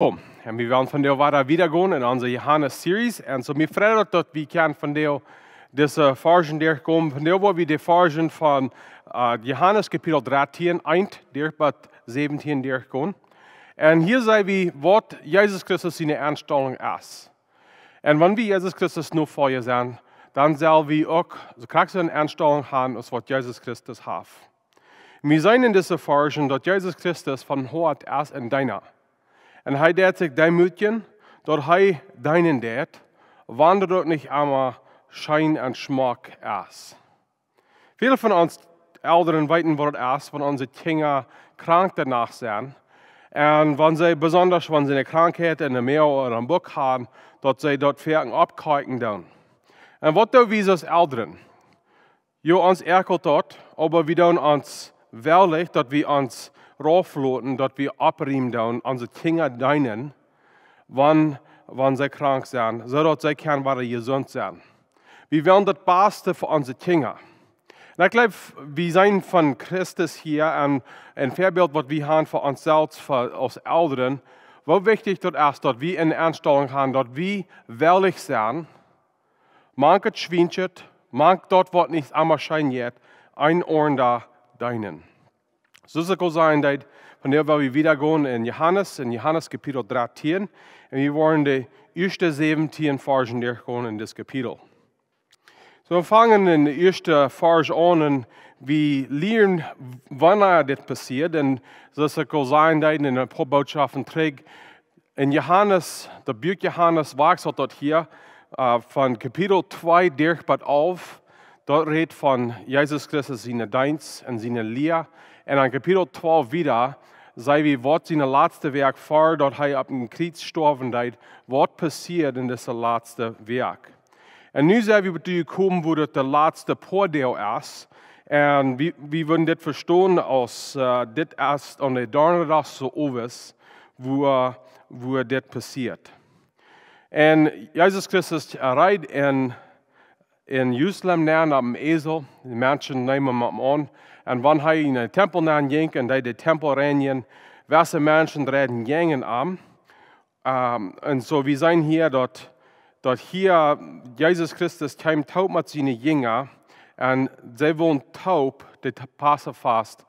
En we werden van der weiter wiedergehen in onze Johannes-series. En so mir freut dat we kan van der deze Versen durchkommen. Van der wo wir die Versen von Johannes Kapitel 13, 1 durch bis 17 durchgehen. En hier sei wie, wat Jesus Christus seine Anstellung ist. En wenn wir Jesus Christus nur vor ihr sehen, dann sollen wir auch so eine Anstellung haben, als was Jesus Christus hat. Wir sehen in dieser Versen, dass Jesus Christus von Hort ist in deiner. En hij deed zich demütigen, dat hij deinen deed, wanneer dat niet einmal Schein en Schmack ist. Viele von uns Älteren weten, wat het is, wenn unsere Kinder krank danach sind. Und wenn sie, besonders wenn sie eine Krankheit in der Mail oder im Buch haben, dass sie dort fertig abkicken dann. Und was tun wir als Älteren? Jo, uns ärgert dort, aber wir tun uns wirklich, dass wir uns raufloten, dass wir abriemen dann unsere Kinder deinen, wenn sie krank sind, sodass sie können weiter gesund sein. Wir wollen das Beste für unsere Kinder. Und ich glaube, wir sind von Christus hier ein Vorbild, was wir haben für uns selbst, als Eltern, wo wichtig das ist, dass wir eine Einstellung haben, dass wir ehrlich sind, manches schwindet, manches dort, was nicht einmal scheint, ein Ohr da deinen. So soll es sein, dass von der wir wiedergehen in Johannes Kapitel 13, und wir wollen die ersten 17 Versen durchgehen in das Kapitel. So, wir fangen in der ersten Vers an und wir lernen, wann das passiert. Und so soll es sein, dass in der Botschaften trägt, in Johannes, der Buch Johannes wechselt dort hier, von Kapitel 2 durch bis 11, dort redet von Jesus Christus, seine Dienst und seine Lehre. Und in Kapitel 12 wieder, sei wie, was sein letztes Werk vor, dort er auf dem Kreuz gestorben ist, was passiert in diesem letzten Werk. Und nun sind wir gekommen, wo das der letzte Pordeel ist. Und wir würden das verstehen, als das erst an der Donnerstag so ist, wo das passiert. Und Jesus Christus reitet in Jerusalem näher auf dem Esel, die Menschen nehmen ihn an. Und wenn er in den Tempel ging und die Tempel rennen, welche Menschen reden gingen an. Und so wir sehen hier, dass hier Jesus Christus kam taub mit seinen Jüngern und sie wollen taub das Passafast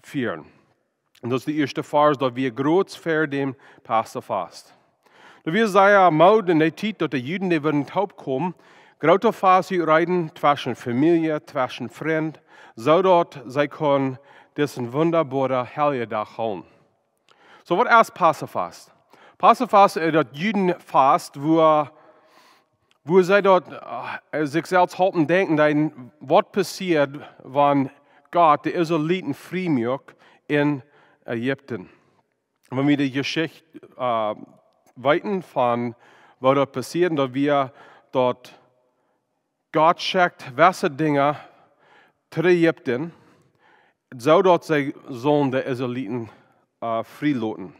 führen. Und das ist die erste Phase, dass wir groß für den Passafast. Da wir sagen, Maud in der Zeit, dass die Juden die würden taub kommen, große Phase reiten zwischen Familie, zwischen Freunden, so dass sie können diesen wunderbaren Helligtag holen. So, was ist Passafast? Passafast ist das Judenfast, wo sie dort sich selbst halten denken, was passiert, wenn Gott die Israeliten frei macht in Ägypten. Wenn wir die Geschichte weiten von was dort passiert, dass wir dort Gott schickt, welche Dinge zu Ägypten, so dass sie sollen die Israeliten freilassen.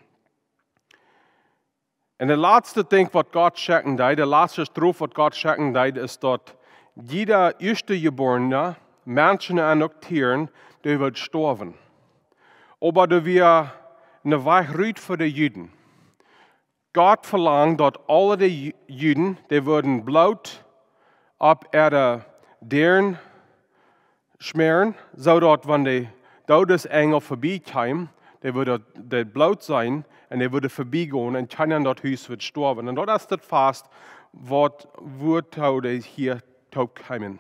Und der letzte Ding, was Gott schenken hat, der letzte Strophe, was Gott schenken hat, ist, dass jeder Erstgeborene, Menschen und auch Tieren, die wird sterben. Aber da wir eine Weichrüt für die Juden. Gott verlangt, dass alle die Juden, die würden Blut ab ihre Deren schmieren, so dass wenn die Todesengel vorbeikämen, der würde das Blut sein und der würde vorbeigehen und keiner in das Haus wird sterben. Und das ist das Fast, wo hier taub kommen.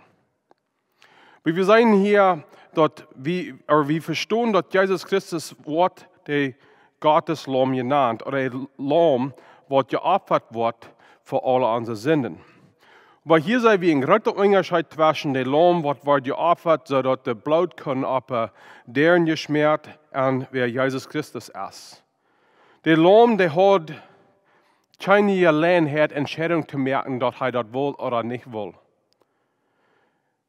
Aber wir sehen hier, dass wir verstehen, dass Jesus Christus Wort der Gottes Lamm genannt, oder ein Lamm, was geopfert wird für alle unsere Sünden. Aber hier sehen wir einen großen Unterschied zwischen dem Lamm, was wird geopfert, sodass das Blut kann auf deren geschmiert und wer Jesus Christus ist. Der Lamm, der hat keine Gelegenheit, Entscheidung zu merken, dass er das will oder nicht will.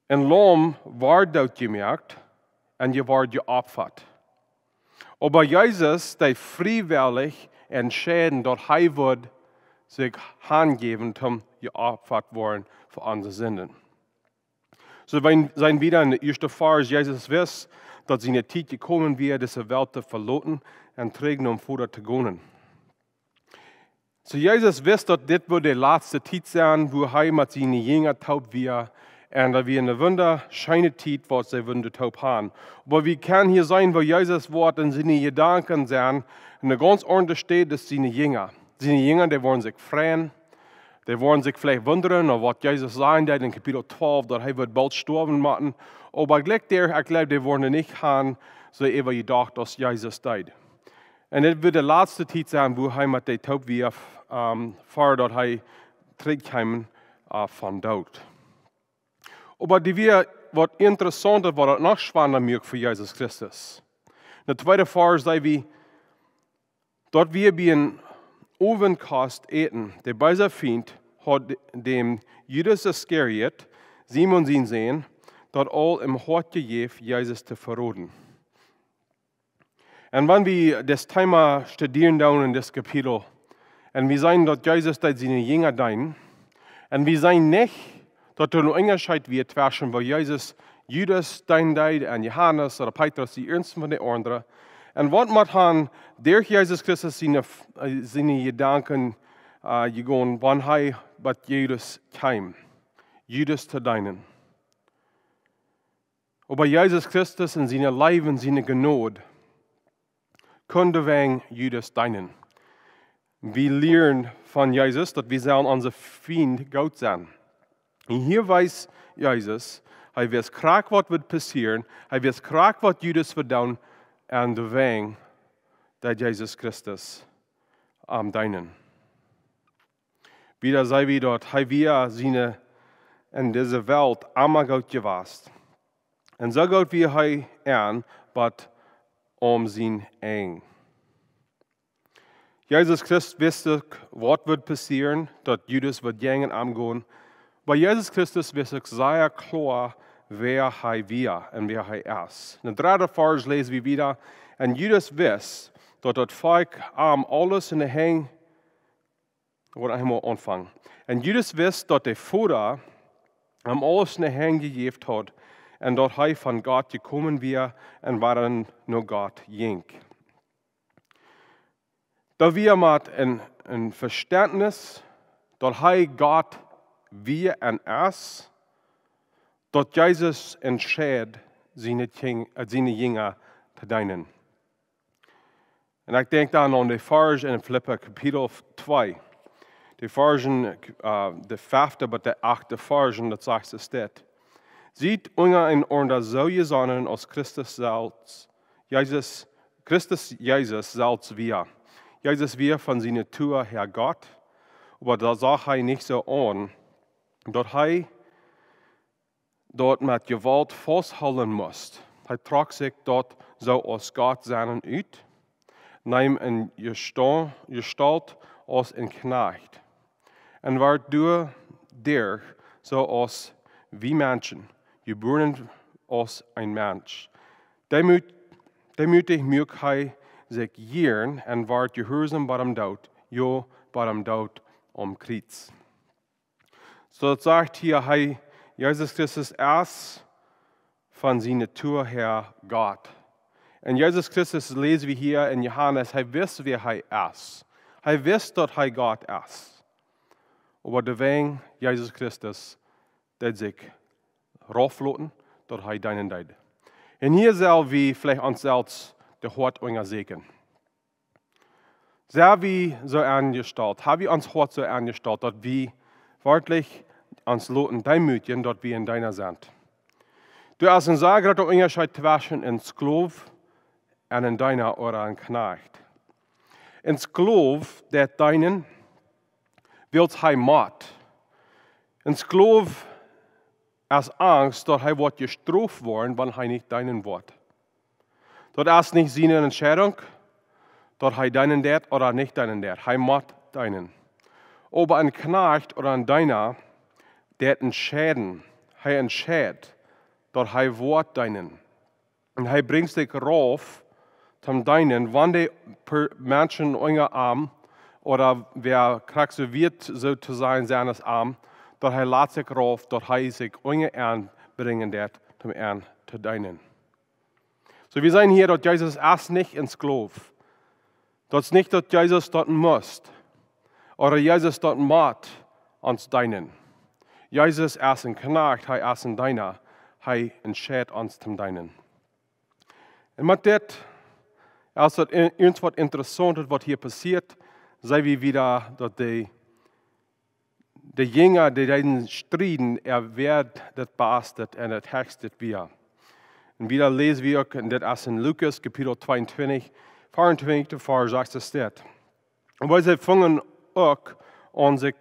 Ein Lamm war dort gemerkt und er war geopfert. Aber Jesus, der freiwillig entschieden, dass er wird sich hingeben, um geopfert worden für unsere Sünden. So wir sind wieder in der ersten Phase, Jesus weiß, dass seine Zeit gekommen wird, diese Welt zu verlassen und trägen, vor zu gehen. So Jesus wist, dass das wohl die letzte Zeit sein, wo er mit seinen Jüngern taub wird. Und da wir eine wunderschöne Zeit, was sie wunder taub haben. Aber wir können hier sein, wo Jesus Wort und seine Gedanken sind, eine ganz ordentliche steht, dass seine Jünger. Seine Jünger, die wollen sich freuen. Die wollen sich vielleicht wundern, was Jesus sagen wird in Kapitel 12, dass er wird bald sterben machen. Aber gleich ich glaube, die wollen nicht haben, so immer gedacht, dass Jesus steht. Und das wird die letzte Zeit sein, wo er mit der Taub wie vor, dass er zurückkommen von dort. Aber die wir, was interessant ist, was noch spannender für Jesus Christus. Der zweite Vers sei wie, dort wir bei einem Ovenkast eten, der bei seinem Feind hat dem Judas Iskariot, Simon sein sehen, dort all im Hort gegeben, Jesus zu verraten. Und wenn wir das Thema studieren down in das Kapitel, und wir sehen, dass Jesus da seine Jünger dein, und wir sehen nicht, dass da ein Unterschied wird zwischen, wo Jesus Judas dein und Johannes oder Petrus, die ersten von den anderen. Und was macht han durch Jesus Christus seine Gedanken gegangen, wann er bei Judas kam, Judas zu deinen. Aber Jesus Christus in seiner Leben, seine Gnade, konnte wegen Judas deinen. Wir lernen von Jesus, dass wir sollen unser Feind Gott sein. Und hier weiß Jesus, er weiß krank, was wird passieren, er weiß krank, was Judas wird tun, und wegen der Jesus Christus am deinen. Wieder sei wie dort, er wir seine in dieser Welt einmal Gott gewasst. Und so Gott wie er an, but sein eng. Jesus Christus wusste, was wird passieren, dass Judas wird gängen angehen. Bei Jesus Christus wusste sehr klar, wer er wir und wer er ist. In der dritten Vers lesen wir wieder, und Judas wusste, dass das Volk alles in der Hänge, oder einmal anfangen. Und Judas wusste, dass der Vater alles in der Hänge gegeben hat, und dass er von Gott gekommen wäre und waren nur Gott ging. Da wir mit ein Verständnis, dass er Gott wie und ist, dass Jesus entscheidet, seine Jünger zu dienen. Und ich denke dann an die Verse in Philipper Kapitel 2. Die Verse, der 5. bis der 8. Verse, das sagt es dort. Sieht untereinander so gesonnen als Christus selbst, Christus Jesus selbst wir. Jesus wir von seiner Natur her Gott, aber da sah er nicht so an, dass er dort mit Gewalt festhalten muss. Er trug sich dort so als Gott seinen uit, nahm in Gestalt als ein Knecht, und war durch so als wie Menschen, geboren als ein Mensch. Demütig mög er sich jähren und war gehorsam bei dem Tod, ja, bei dem Tod am Kreuz. So sagt hier, Jesus Christus ist von seiner Natur her Gott. Und Jesus Christus lesen wir hier in Johannes, er weiß, wer er ist. Er weiß, dass er Gott ist. Aber deswegen, Jesus Christus, der sich raufloten, dass er deinen deid. Und hier soll wir vielleicht uns selbst der Hort unser Segen. Sehr wie so angestellt, haben wir uns Hort so angestellt, dass wir wirklich uns loten demütigen, dass wir in deiner sind. Du hast ein Sagen, dass du Unterschied zwischen ein Sklav und ein deiner oder ein Knecht. Ein Sklav, der deinen, will Heimat. Ein Sklav hat Angst, dass er wird gestraft worden, wenn er nicht deinen wird. Das ist nicht seine Entscheidung, dass er deinen wird oder nicht deinen wird. Er muss deinen. Aber ein Knecht oder ein Deiner, der entscheidet, dass er wird deinen. Und er bringt dich rauf zum Deinen, wenn die Menschen unter Arm oder wer kraxuviert so zu sein, seines Arm, dass er lässt sich rauf, dass er sich unter Arm bringen wird, zum Arm zu Deinen. So wir sehen hier, dass Jesus erst nicht ein Sklav. Das ist nicht, dass Jesus dort muss. Oder Jesus dort maat ans deinen. Jesus ist ein Knecht, er ist ein deiner, er entscheidet ans zum deinen. Und mit das, als das irgendwas Interessantes, was hier passiert, sei wie wieder, dass die Jünger, die den striden, wird das beastet und das textet wir. Und wieder lesen wir, und das ist in Lukas, Kapitel 22, 24, Vers 6 steht. Und weil sie fangen auch an sich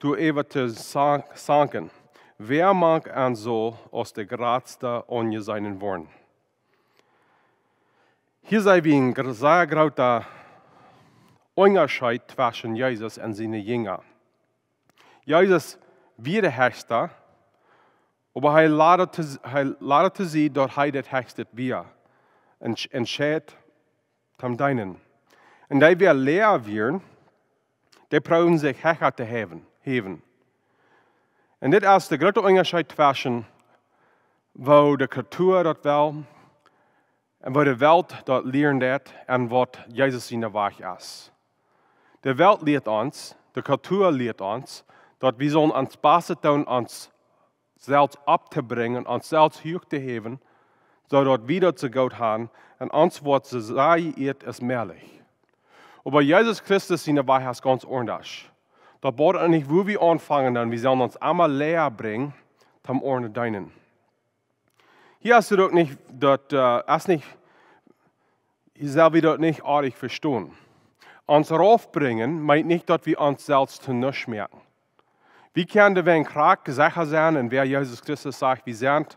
zu even zu sanken. Wer mag en so als de grootste onje zijn worden? Hier sei wie ein sehr großer Unterschied zwischen Jesus und seinen Jüngern. Jesus wie der Höchste, aber er lädt sie, dass er das Höchste wir entscheidet zum Deinen. Und da wir leer werden, die brauchen sich höher zu heben. Und das ist der große Unterschied zwischen, wo die Kultur das will, und wo die Welt das lernt und was Jesus in der Weg ist. Die Welt lehrt uns, die Kultur lehrt uns, dass wir sollen uns besser tun, uns selbst abzubringen, uns selbst hoch zu heben, sodass wir wieder zu Gott haben und uns was zu sagen ist möglich. Aber Jesus Christus in der Weg ist ganz anders. Da bedeutet nicht, wo wir anfangen, dann wir sollen uns einmal leer bringen, zum Ohren deinen. Hier hast du doch nicht, hier soll wir das nicht artig verstehen. Uns raufbringen meint nicht, dass wir uns selbst zu nichts merken. Wie können wir krank sicher sein, und wer Jesus Christus sagt, wir sind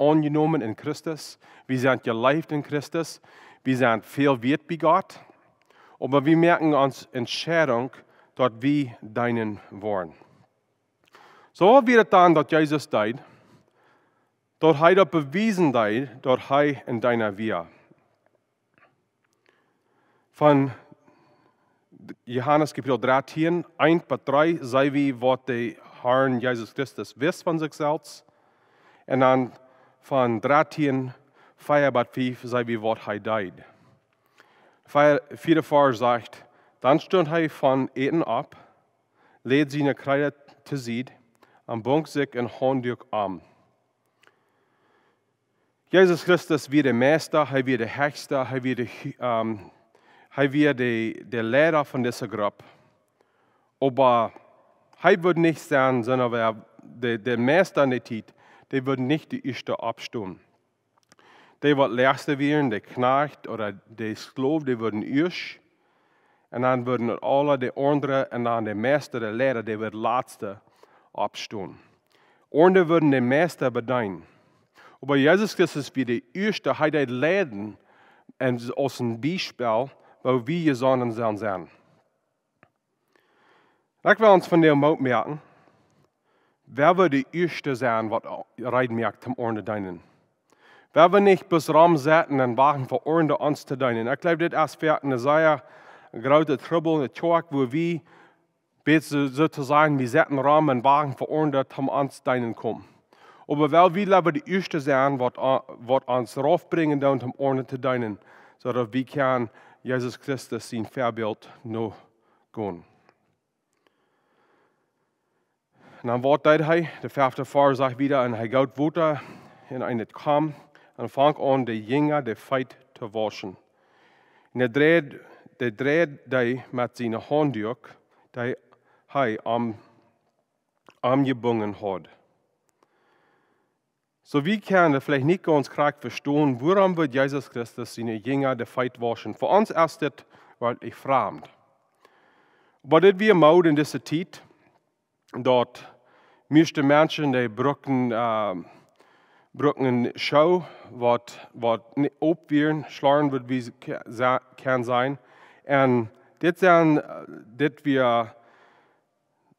angenommen in Christus, wir sind gelebt in Christus, wir sind viel wert bei Gott, aber wir merken uns Entscheidung, dass wir deinen wollen. So wird es dann, dass Jesus died, dass er das bewiesen died, dass er in deiner wir. Von Johannes Kapitel 13, 1-3, sei wie, was der Herr Jesus Christus wisst von sich selbst. Und dann von 13, 4-5, sei wie, was er died. Vierte Vers sagt, dann stund er von Eten ab, lädt seine Kleider zu Sied, und bunk sich ein Handtuch an. Jesus Christus wird der Meister, er wird der Höchste, er wird der Lehrer von dieser Gruppe. Aber er wird nicht sein, sondern der Meister in der Zeit, der wird nicht die erste abstimmen. Der wird der Letzte werden, der Knecht oder der Sklave, die würden erst. Und dann würden alle die anderen, und dann der Meister, der Lehrer, der wird Letzte abstimmen. Und die würden den Meister bedienen. Aber Jesus Christus wird der Erste, er hat Leben aus einem Beispiel, wo wir gesonnen sein. Ich will uns von dem Mut merken, wer wird der Erste sein, was rein merkt, zum Ohren deinen. Wer will nicht bis Raum setzen und warten für Ohren uns zu deinen. Ich glaube, das ist eine sehr große Trouble, eine Talk, wo wir sozusagen, wir setzen Raum und warten für Ohren, zum uns deinen kommen. Aber weil wir lieber die Erste sein, was uns raufbringen, zum Ohren zu deinen, sodass wir können Jesus Christus sein Vorbild noch gehen. Und dann wird der 5. Vers sagt wieder, und er geht weiter in eine Kamm und fängt an, die Jünger der Feit zu waschen. Und er dreht mit seinen Handtuch, die er am gebunden hat. So wie können wir vielleicht nicht ganz klar verstehen, warum wird Jesus Christus seine Jünger der Feit waschen. Für uns ist das wirklich fremd. Aber das wir mal in dieser Zeit, dort meiste Menschen, die brauchen Schau, was nicht aufwirren, schlagen wird, wie es kann sein. Und das sind, wir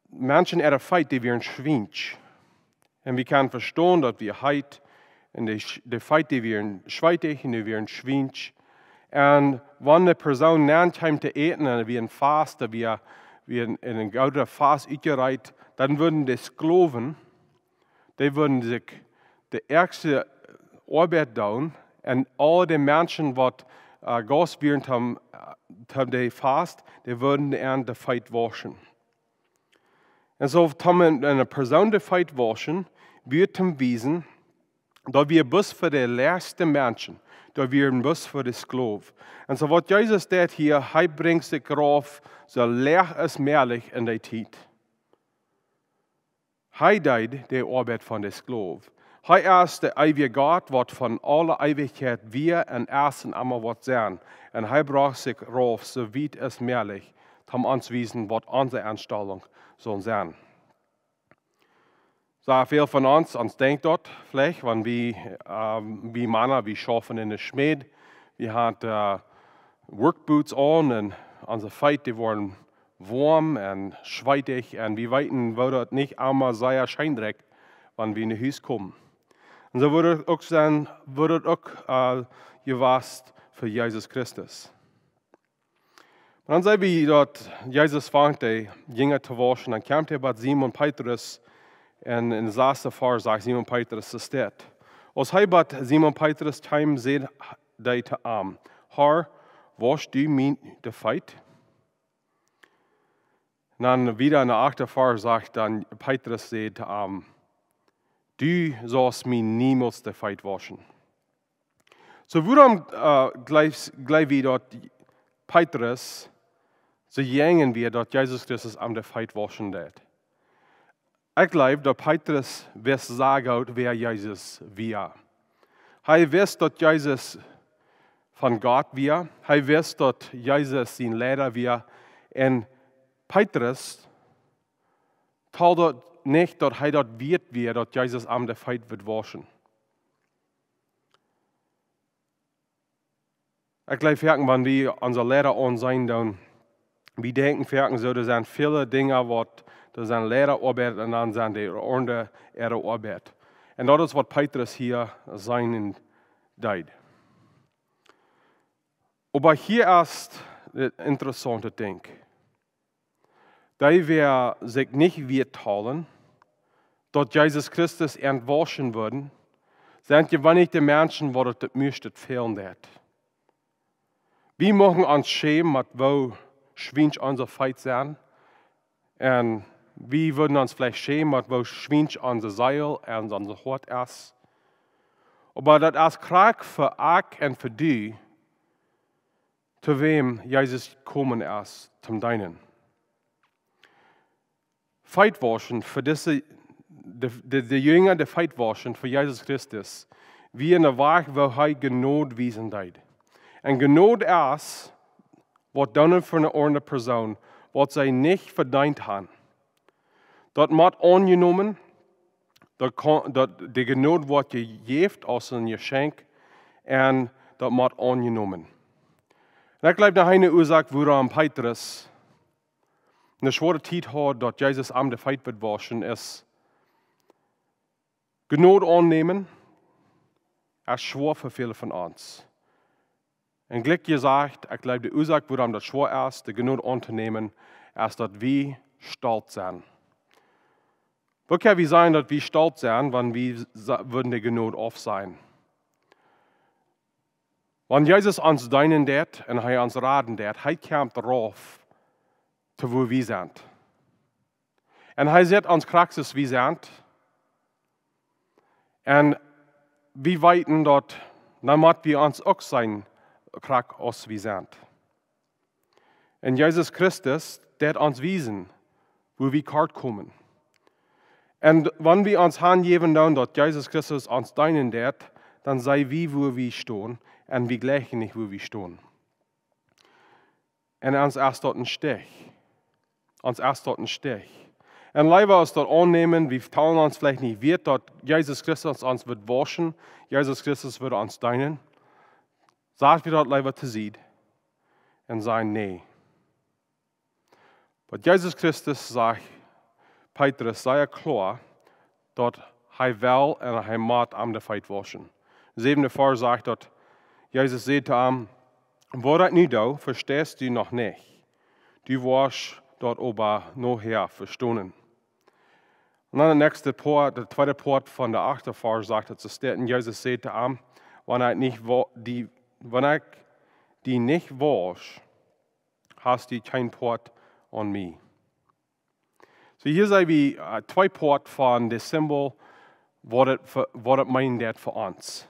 Menschen in der Feit, die wir schwingt. Und wir können verstehen, dass wir heute in der Feit, die wir schweitig, und die wir schwingt. Und wenn eine Person nicht heim zu eten, und wir fast, wir in ein guter Fast eingereiht, dann würden die Sklaven, die würden sich die ärgste Arbeit tun, und all die Menschen, die Gott während der Fast, die würden an der Feit waschen. Und so, wenn eine Person die Feit waschen, wird ihm wiesen, dass wir bis für die letzten Menschen, dass wir bis für die Sklaven. Und so, was Jesus tut hier, er bringt sich rauf, so leer als möglich in der Zeit. Er tut die Arbeit von der Sklaven. Er ist der ewige Gott, was von aller Ewigkeit wir in ersten einmal was sein. Und er braucht sich rauf, so weit es möglich, um uns zu wissen, was unsere Anstellung soll sein. So viel von uns denkt dort vielleicht, wenn wir Männer, wir schaffen in der Schmied, wir haben Workboots an und unsere Feit, die waren warm und schweitig und wir weiten, wo das nicht einmal sehr scheindreck, wenn wir in das Haus kommen. Und so wird es auch gewasst für Jesus Christus. Und dann sehen wir dort, Jesus fängt die Jünger zu waschen, dann kommt er bei Simon Petrus und in der ersten Vers sagt Simon Petrus, das steht. Als hij bat Simon Petrus hem zei hij te hem, Herr, wasch du mir de Feit? Und dann wieder in der 8. Vers sagt dann Petrus zu ihm, du sollst mir niemals de Feit waschen. So warum gleich wie dort Petrus so jängen wir, dass Jesus Christus am de Feit waschen wird. Ich glaube, dass Petrus weiß sagen, wer Jesus war. Er weiß, dass Jesus von Gott war. Er weiß, dass Jesus sein Lehrer war. Und Petrus teilt dort nicht, dass er dort wird, dass Jesus am der Feit wird waschen. Ich glaube, wenn wir unser Lehrer ansehen, dann wir denken, so, das sind viele Dinge, was das sind Lehrerarbeit und dann sind die andere Arbeit. Und das ist, was Petrus hier seinen tut. Aber hier ist das interessante Ding. Da wir sich nicht wiederholen, dass Jesus Christus entwaschen würden, sind gewöhnlich die Menschen, die das möchten, fehlen wird. Wir machen uns schämen, wo schwingt unser Feit sein. Und wir würden uns vielleicht schämen, wo schwingt unser Seil und unser Hort ist. Aber das ist Krieg für euch und für dich, zu wem Jesus gekommen ist, zum Deinen. Feitwaschen für die Jünger, die Feitwaschen für Jesus Christus, wie in der Weg, wo er Gnade wiesen hat. Und Gnade ist, was dann für eine andere Person, was sie nicht verdient haben. Das wird angenommen, die Gnade wird gegeben als ein Geschenk, und das wird angenommen. Und ich glaube, da eine Ursache, warum Petrus eine schwere Zeit hat, dass Jesus am der Feit wird waschen, ist Gnade annehmen, ist schwer für viele von uns. Und Glück gesagt, ich glaube, die Ursache, warum das schwer ist, die Gnade anzunehmen, ist, dass wir stolz sind. Wo kann wir sein, dass wir stolz sind, wenn wir würden die Gnade auf sein? Wenn Jesus uns dienen wird und er uns raten wird, er kommt darauf, zu wo wir sind. Und er sieht uns Praxis, wie wir sind. Und wir weiten dort, damit wir uns auch sein, Krak aus wie sind. Und Jesus Christus, der hat uns wiesen, wo wir kart kommen. Und wenn wir uns hingeben, dass Jesus Christus uns dienen wird, dann sei wie, wo wir stehen, und wir gleichen nicht, wo wir stehen. Und uns erst dort ein Stich. Uns erst dort ein Stich. Und leider uns dort annehmen, wir teilen uns vielleicht nicht wird, dass Jesus Christus uns wird waschen, Jesus Christus wird uns dienen. Sagt wir dort leider zu sehen und sagen, nee. Aber Jesus Christus sagt, Petrus, sei ja klar, dass er will und er muss am der Feit waschen. 7. Vers sagt dort, Jesus sagt zu ihm, was das nicht da, verstehst du noch nicht. Du wirst dort aber noch her verstehen. Und dann der zweite Part von der 8. Vers sagt, dass es steht, und Jesus sagt zu ihm, wenn ich die nicht wasch, hast du kein Port an mich. So hier sei wie zwei Port von dem Symbol, was es meint für uns.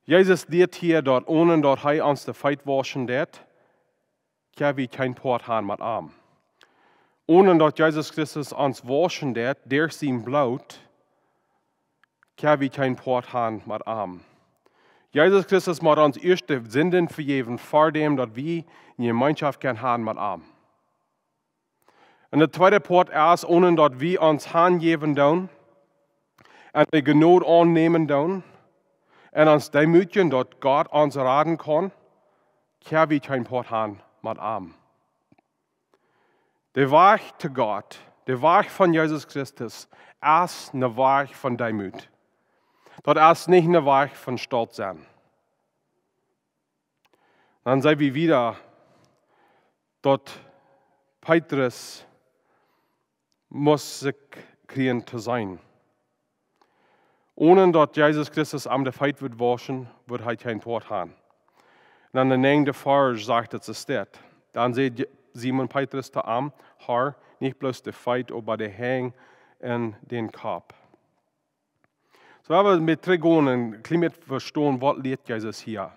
Jesus leert hier dort ohne dort hij uns de Feit waschen det, kann wir kein Port haben mit Arm. Ohne dort Jesus Christus uns waschen det, der sein Blut, kann wir kein Port haben mit Arm. Jesus Christus muss uns erst die Sünden vergeben, vor dem, dass wir eine Gemeinschaft können haben mit Arm. Und der zweite Port ist, ohne dass wir uns hingeben tun, und die Gnade annehmen tun, und uns demütigen, dass Gott uns raten kann, können wir kein Port haben mit Arm. Der Weg zu Gott, der Weg von Jesus Christus, ist ein Weg von Demut. Das ist nicht ein Weg von Stolz sein. Dann sei wir wieder, dort Petrus muss sich kriegen zu sein. Ohne dass Jesus Christus am der Feit wird waschen, wird er kein Port haben. Und dann der nächste Vers sagt es steht. Dann sieht Simon Petrus zu am, Herr, nicht bloß der Feit, aber der Hang in den Kopf. So haben wir mit drei Gehen ein bisschen verstehen, was lehrt Jesus hier.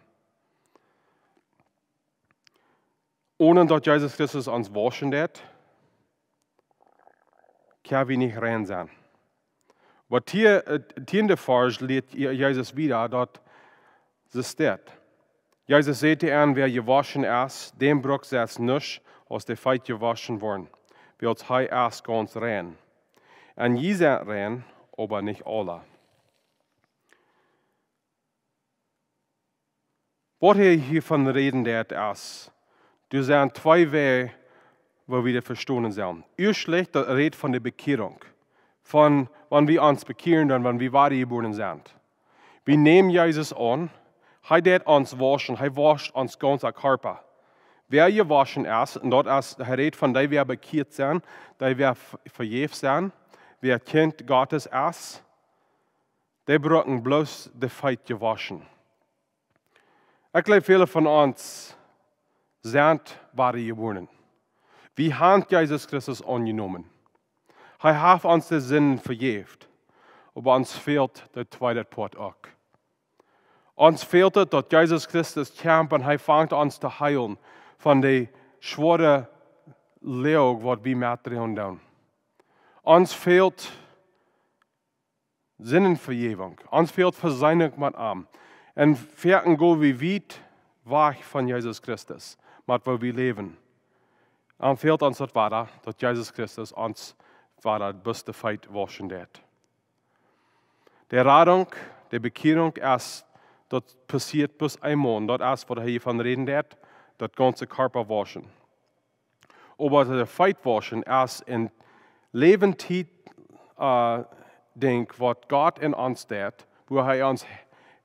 Ohne dass Jesus Christus uns waschen wird, können wir nicht rein sein. Aber hier in der Vers lehrt Jesus wieder, dort es steht. Jesus sagte an, wer gewaschen ist, dem braucht es nicht aus der Feit gewaschen worden. Weil er ist ganz rein. Und je sind rein, aber nicht alle. Was hiervon reden, ist, du sind zwei Wege, wo wir verstehen sollen. Erstlich, das redet von der Bekehrung. Von wann wir uns bekehren und wann wir wiedergeboren sind. Wir nehmen Jesus an, er wird uns waschen, er wascht uns ganzer Körper. Wer gewaschen ist, und dort ist, er redet von der wir bekehrt sind, der wir vergeben sind, wer Kind Gottes ist, der brauchen bloß die Feit gewaschen. Ich glaube, viele von uns sind wiedergeboren. Wir haben Jesus Christus angenommen. Er hat uns die Sünden vergeben. Aber uns fehlt der zweite Port auch. Uns fehlt es, dass Jesus Christus kämpft und er fängt uns zu heilen von der schweren Leog, was wir mitdrehen tun. Uns fehlt Sinnenvergebung. Uns fehlt Versöhnung mit ihm. Und vierten go wie weit weg von Jesus Christus, mit wo wir leben. Und fehlt uns das weiter, dass Jesus Christus uns weiter bis der Feit waschen wird. Der Radung, der Bekehrung ist, das passiert bis einmal. Und das ist, was er hiervon reden wird, das ganze Körper waschen. Aber der Feit waschen ist ein Lebenszeit, was Gott in uns tut, wo er uns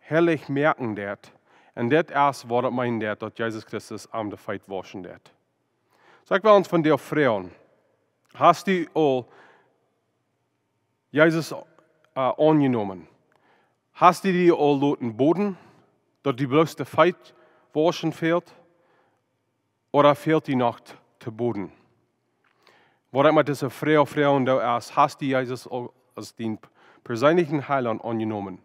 herrlich merken wird. Und das ist, was er meint, dass Jesus Christus am der Feit waschen wird. Sag mal uns von dir Frauen. Hast du all Jesus angenommen? Hast du dir all den Boden, dass die bloß der Feit waschen fehlt? Oder fehlt die noch der Boden? Warum mit dieser Frauen da ist, hast du Jesus als den persönlichen Heiland angenommen?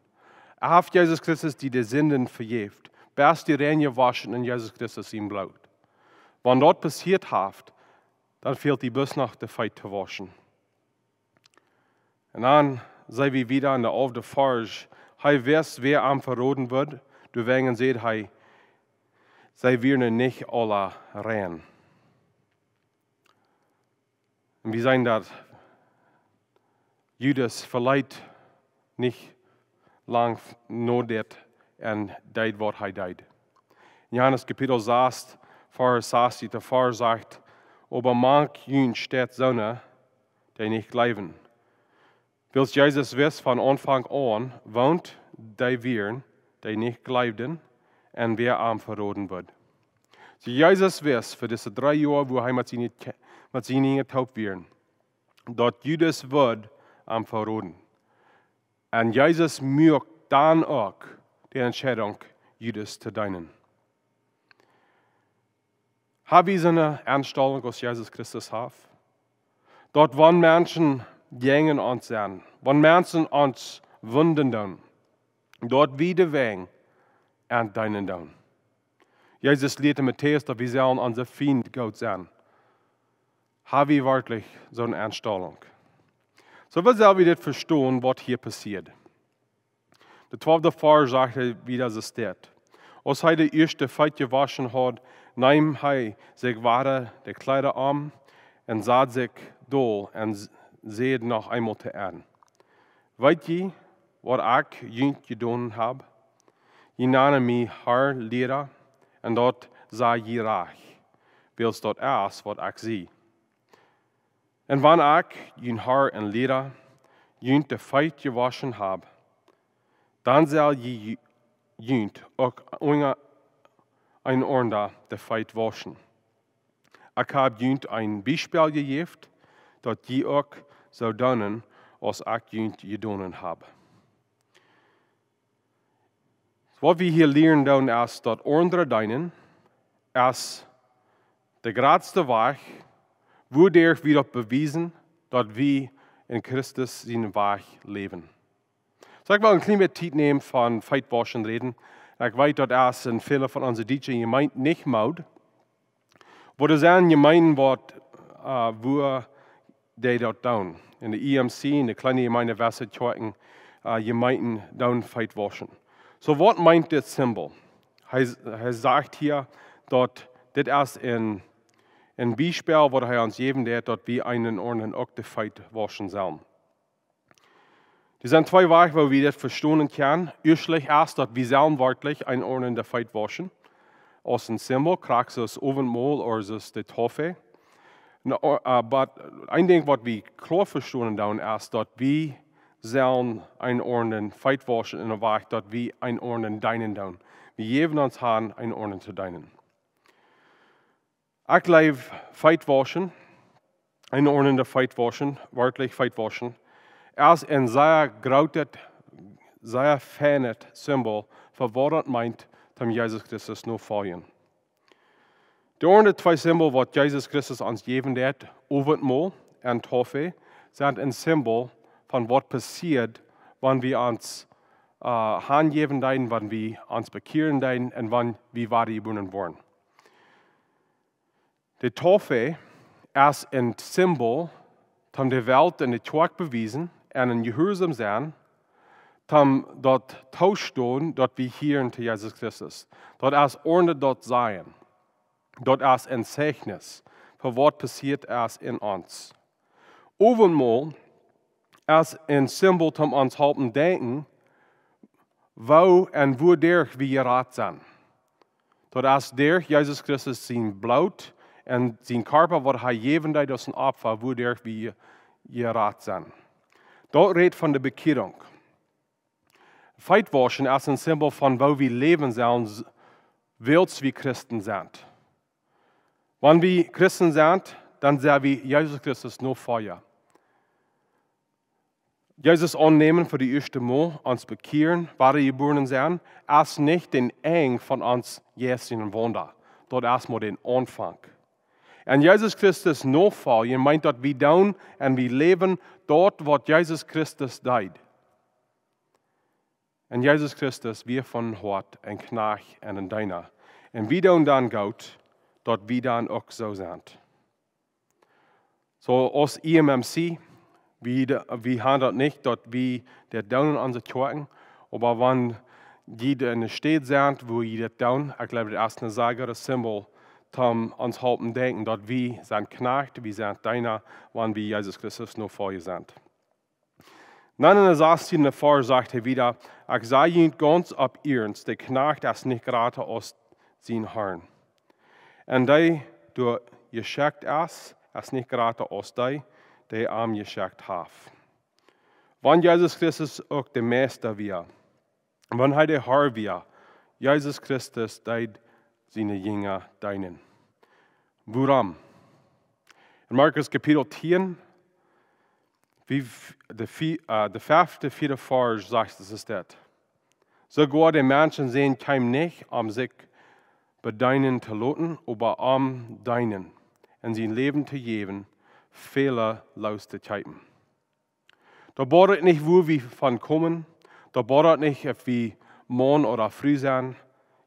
Er hat Jesus Christus die Sünden vergeben. Bist die rein gewaschen in Jesus Christus im Blut. Wenn dort passiert hat, dann fehlt die bloß noch der Feit zu waschen. Und dann sei wir wieder in der auf der Farge. Hij weiß, wer am verroden wird. Du wegen seht, hij sei wir nicht alle rein. Und wir sagen, dass Judas vielleicht nicht lang nodet und deed wat hij deed. In Johannes Kapitel 6, Vers 6, der Vers sagt, aber manch jün steht Sonne, die nicht glauben. Wils Jesus wist von Anfang an, wohnt die Viren, die nicht glaubten, und wer am verroden wird. So Jesus wist für diese 3 Jahre, wo er mit seinen getauft werden, dort Judas wird am verroden. Und Jesus mögt dann auch die Entscheidung, Judas zu dienen. Habe ich eine Anstellung aus Jesus Christus haben? Dort, wann Menschen gängen uns an, wann Menschen uns Wunden tun, dort wieder wegen an deinen tun. Jesus lehrte Matthäus, dass wir sollen unser Feind Gott sein. Habe ich wirklich so eine Anstellung? So, wie sollen wir das verstehen, was hier passiert? Der 12. Vers sagte, wie das steht. Als er die erste Feit gewaschen hat, nahm er sich wahre die Kleider an und sah sich doll und seht noch einmal an. Weet je was ich jüngst getan habe? Je nannte mich Herr Lehrer und dort sah je reich, wils dort erst, was ich sehe. Und wenn ich jün Herr und Lehrer jüngst die Feit gewaschen habe, dann soll je jüngst auch ein Ornder die Feit waschen. Ich habe jüngst ein Beispiel gegeben, dass je auch so tun, als ich jüngst getan habe. Was wir hier lernen, ist, dass andere deinen, ist der größte Weg, wo der wieder bewiesen, dass wir in Christus seinen Weg leben. So, ich will ein kleines Zeit nehmen von Feitwaschen reden. Ich weiß, dass es in vielen von unseren Deutschen Gemeinden nicht macht. Wo das sind Gemeinden, wo die dort tun. In der EMC, in der kleinen Gemeinde Wasserkirchen, Gemeinden tun Feitwaschen. So, was meint das Symbol? Er sagt hier, dass das ist ein Beispiel, wo er uns geben wird, dass wir einen Ordnen auch die Feit waschen sollen. Das sind zwei Wege, wo wir das verstehen können. Erstlich erst, dass wir sollen wirklich einen Ordnen der Feit waschen. Als ein Symbol, kriegst du das Ovenmahl oder das die Taufe. Aber ein Ding, was wir klar verstehen, ist, dass wir sollen einen Ordnen Feit waschen in der Weg, dass wir einen Ordnen deinen tun. Wir geben uns an, einen Ordnen zu deinen. Ich lebe Feit waschen, einen Ordnen der Feit waschen, wörtlich Feit waschen, als ein sehr großes, sehr feines Symbol für was meint, dass Jesus Christus nur folgen. Die anderen zwei Symbole, was Jesus Christus uns geben wird, Ovenmahl und Taufe, sind ein Symbol von was passiert, wenn wir uns hingeben, wenn wir uns bekehren und wenn wir wiedergeboren worden. Die Taufe ist ein Symbol, das die Welt in der Kirche bewiesen und in Gehorsam sein, dort tauschtun, dort wir hier zu Jesus Christus. Dort ist Ordnung dort sein. Dort ist ein Zeichnis, für was passiert ist in uns. Ovenmahl ist ein Symbol, das uns helfen denken, wo und wodurch wir gerettet sind. Dort ist durch Jesus Christus sein Blut und sein Körper, was er gegeben hat, das ein Opfer, wodurch wir gerettet sind. Dort redet von der Bekehrung. Feitwaschen ist ein Symbol von, wo wir leben sollen, als wir Christen sind. Wenn wir Christen sind, dann sehen wir Jesus Christus nur Feuer. Jesus annehmen für die erste Mal, uns bekehren, wiedergeboren sein, ist nicht den Eng von uns jetzigen Wunder. Dort erstmal den Anfang. Und Jesus Christus nachfolgen meint, dass wir tun und wir leben dort, wo Jesus Christus died. Und Jesus Christus, wir von Hort, ein Knecht und ein Diener. Und wir tun dann Gott, dort wir dann auch so sind. So als EMMC, wir haben das nicht, dass wir das tun in unseren Kirchen, aber wenn jeder in der Stadt sind, wo wir das tun, ich glaube, das ist eine Sache, das Symbol, um uns helfen denken, dass wir sind Knecht, wir sind Diener, wenn wir Jesus Christus nur vor ihr sind. Dann in der 16. Vers sagt er wieder, ich sage Ihnen ganz ab ernst, der Knecht ist nicht gerade aus seinen Herrn. Und der, der geschickt ist nicht gerade aus der arm geschickt hat. Wenn Jesus Christus auch der Meister wäre, wenn er der Herr wäre, Jesus Christus deit seine Jünger deinen. Warum? In Markus Kapitel 10, der 5. 4. Vers sagt es das. Sogar die Menschen sehen kein nicht, um sich bei deinen te laten, aber am deinen, en zijn Leben te geven, viele los te kijken. Da bordet nicht, wo wir von kommen, da bordet nicht, ob wir morgen oder früh sind,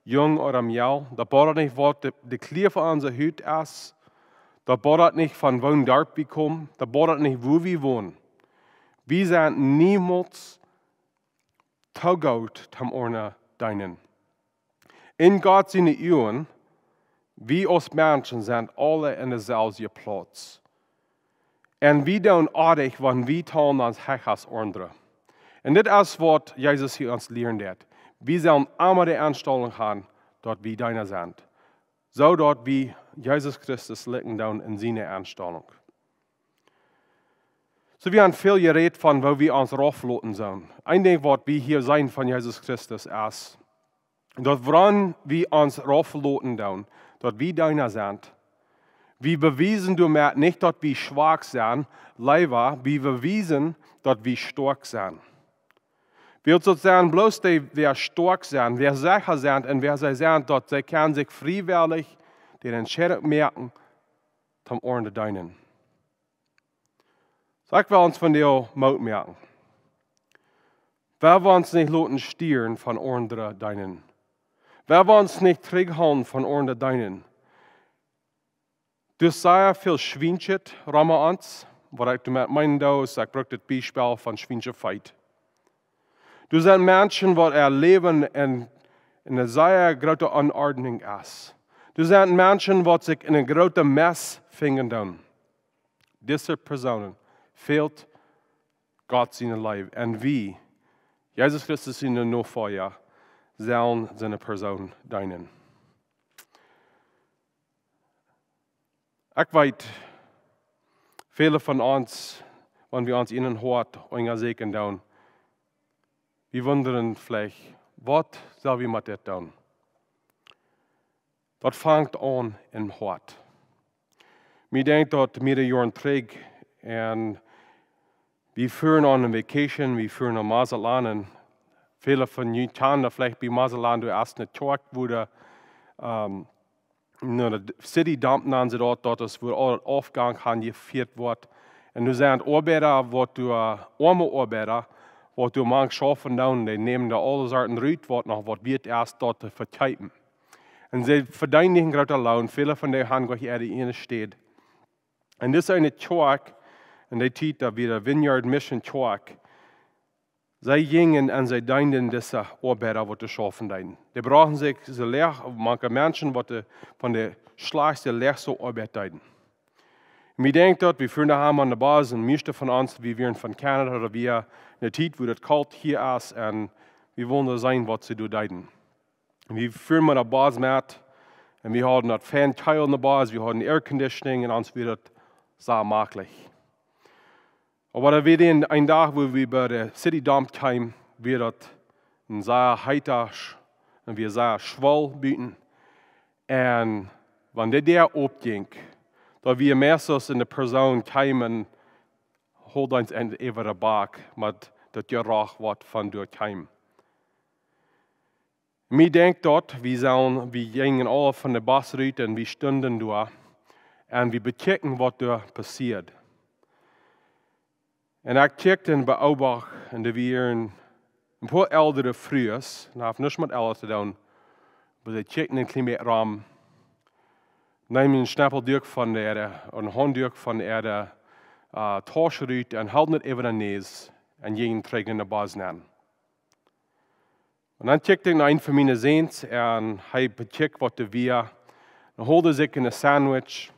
jung oder mild, da bordet nicht, was die Klär von unserer Haut ist, da bordet nicht, von wo dort wir kommen, da bordet nicht, wo wir wohnen. Wir sind niemals zu gut zum Ordnen deinen. In Gott seine Augen, wir als Menschen sind alle in derselben Platz. Und wir tun artig, wenn wir tun als Hecht als andere. Und das ist, was Jesus hier uns lernt hat. Wir sollen immer die Einstellung haben, dass wir deiner sind. So, dass wir Jesus Christus liegen tun in seiner Einstellung. So, wir haben viel geredet von, wo wir uns rauflassen sollen. Ein Ding, was wir hier sein von Jesus Christus ist, dass woran wir uns rauflassen tun, dass wir deiner sind. Wir beweisen damit nicht, dass wir schwach sind, leider, wir beweisen, dass wir stark sind. Wir sozusagen bloß die, wer stark sind, wer sicher sind und wer sie sind, dass sie können sich freiwillig den Entscheidung merken, zum Ordnen deinen. Sag wir uns von der Mut merken. Wer wir uns nicht lassen stieren von Ordnen deinen. Wer wir uns nicht zurückhalten von Ordnen deinen. Dus sehr viel Schweinchen rum uns, was ich damit meine, ist, ich brauche das Beispiel von Schweinchenfeit. Du sind Menschen, die erleben in einer sehr großen Anordnung ist. Du sind Menschen, die sich in einer großen Mess finden. Diese Personen fehlt Gott seine Leben. Und wie Jesus Christus in der Nachfolger sollen seine Person dienen. Ich weiß, viele von uns, wenn wir uns ihnen hört, unser Segen tun, wir wundern vielleicht, was soll wir mit das tun? Das fängt an im Hort. Wir denken, dass wir Jahren trägt und wir führen an eine Vacation, wir führen nach Mazelan. Viele von euch kennen vielleicht bei Mazelan, du erst eine Talk, wo der City Dump nennen sie dort, wo all Aufgang kann geführt wird. Und du sind Arbeiter, wo du arme Arbeiter, wo du manchmal schaffen dann, die nehmen da alles Arten Rüt, was wird erst dort verteilen. Und sie verdienen nicht gerade allein, viele von denen haben gleich in steht. Und das ist eine Talk, und die Titel wie der Vineyard Mission Talk. Sie gingen und sie dienen diese Arbeiter, die schaffen dienen. Die brauchen sich so leer, manche Menschen, die von der schlechteste leerste Arbeit dienen. Wir denken dort, wir führen daheim an der Basis, und meiste von uns, wir wären von Kanada oder wir in der Zeit, wo das kalt hier ist, und wir wollen da sein, was sie dienen. Wir führen mit der Basis mit, und wir haben das Fan-Teil in der Basis, wir haben Air Conditioning, und uns wird das sehr möglich. Aber da wird ein Tag, wo wir bei der City Dump Time, wird das ein sehr heiter und wir sehr schwul bieten. Und wenn der aufging, da wir meistens in der Person kommen, holt uns über den Back mit das Geruch, was von dort kam. Wir denken dort, wir gingen alle von der Basrüte und wir standen dort und wir bechecken, was dort passiert. Und ich checkte und beobachtete, und wir ein paar ältere Frühs, und ich habe nichts mit Älteren zu tun, aber sie checkten ein klein bisschen rum, nehmen einen Schnappel durch von der Erde, einen Hand durch von der Erde, Taschrüt, und halten es über den Näs, und jeden trägt in der Basen an. Und dann checkte ich einen von meinen Sehns, und er becheckt, was wir, und holte sich ein Sandwich,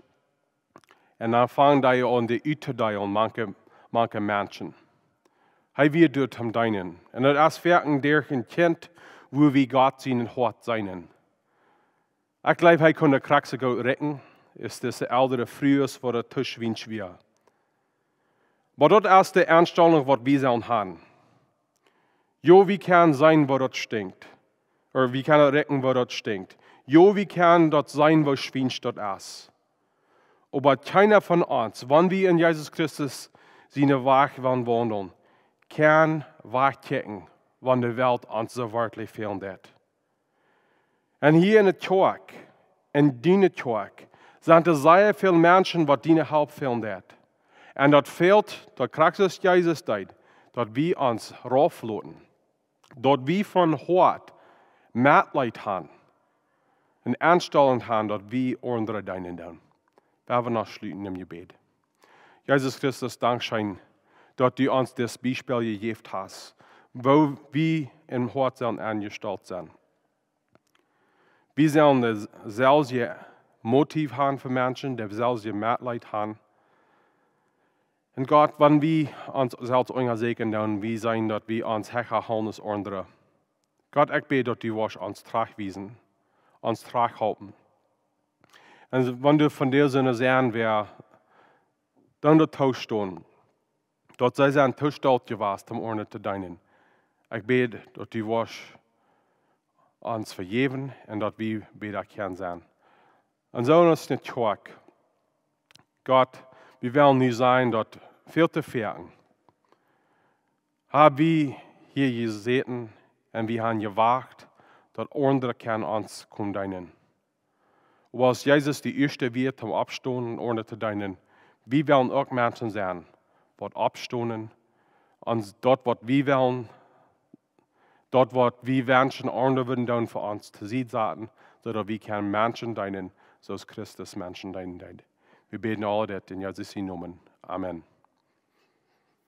und dann fangen die an, die Uterdeilen, manche Menschen. Hij wird dort am deinen. Und das ist wirklich der Kind, wo wir Gott seinen Hort sein. Ich glaube, hij kann der Kraxe gut retten, ist das ältere Frühes, wo der Tisch wünscht wir. Aber das ist die Einstellung, was wir sollen haben. Jo, wie kann sein, wo das stinkt. Oder wie kann er retten, wo das stinkt. Jo, wie kann das sein, wo schwingt das ist. Aber keiner von uns, wenn wir in Jesus Christus seine Weg wandeln, kann wegchecken, wenn die Welt uns so wirklich verändert. Und hier in der Talk, in deine Kerk zijn er sehr viele Menschen, die deine Help fehlen dat. En dat fehlt, dat Christus Jezus deed, dat wir uns raufloten. Dat wir von Hort Mitleid haben. En aanstellend haben, dat wir andere dienen doen. Wir wollen noch schließen im Gebet. Jesus Christus, Dankeschön, dass du uns das Beispiel gegeben hast, wo wir im Hort sollen angestellt sind. Wir sollen das selbe Motiv haben für Menschen, das selbe Mitleid haben. Und Gott, wenn wir uns selbst untersegen, dann wir sein, dass wir uns hecher halten als andere. Gott, ich bete, dass du uns tragweisen, uns traghalten. Und wenn du von der Sinne sehen, wer dann der Tisch stehen, dort sei ein Tisch dort gewesen, um ordentlich zu dienen. Ich bete, dass du uns vergeben und dass wir besser können sein. Und so ist es nicht Tag. Gott, wir wollen nicht sein, dort viel zu fern. Haben wir hier gesessen und wir haben gewacht, dass andere können uns kommen dienen. Und als Jesus die erste wird zum Abstehen und ordentlich zu dienen, wir wollen auch Menschen sein, die abstehen und dort, was wir wollen, dort, was wir wünschen, andere würden dann für uns zu sehen sagen, sodass wir können Menschen dienen, so als Christus Menschen dienen. Wir beten alle das in Jesus' Namen. Amen.